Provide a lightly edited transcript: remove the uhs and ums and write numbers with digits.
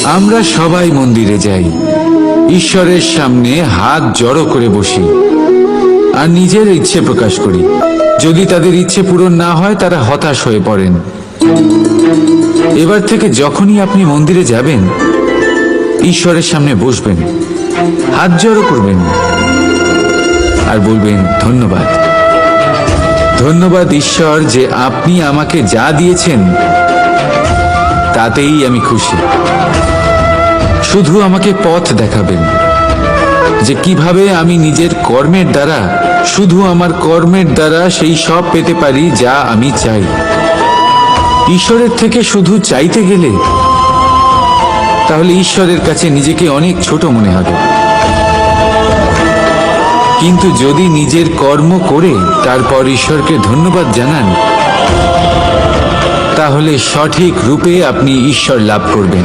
আমরা সবাই মন্দিরে যাই, ঈশ্বরের সামনে হাত জড়ো করে বসি আর নিজের ইচ্ছে প্রকাশ করি। যদি তাদের ইচ্ছে পূরণ না হয় তারা হতাশ হয়ে পড়েন। এবার থেকে যখনই আপনি মন্দিরে যাবেন, ঈশ্বরের সামনে বসবেন, হাত জড়ো করবেন আর বলবেন, ধন্যবাদ, ধন্যবাদ ঈশ্বর যে আপনি আমাকে যা দিয়েছেন তাতেই আমি খুশি। শুধু আমাকে পথ দেখাবেন যে কিভাবে আমি নিজের কর্মের দ্বারা, শুধু আমার কর্মের দ্বারা সেই সব পেতে পারি যা আমি চাই। ঈশ্বরের থেকে শুধু চাইতে গেলে তাহলে ঈশ্বরের কাছে নিজেকে অনেক ছোট মনে হবে। কিন্তু যদি নিজের কর্ম করে তারপর ঈশ্বরকে ধন্যবাদ জানান, তাহলে সঠিক রূপে আপনি ঈশ্বর লাভ করবেন।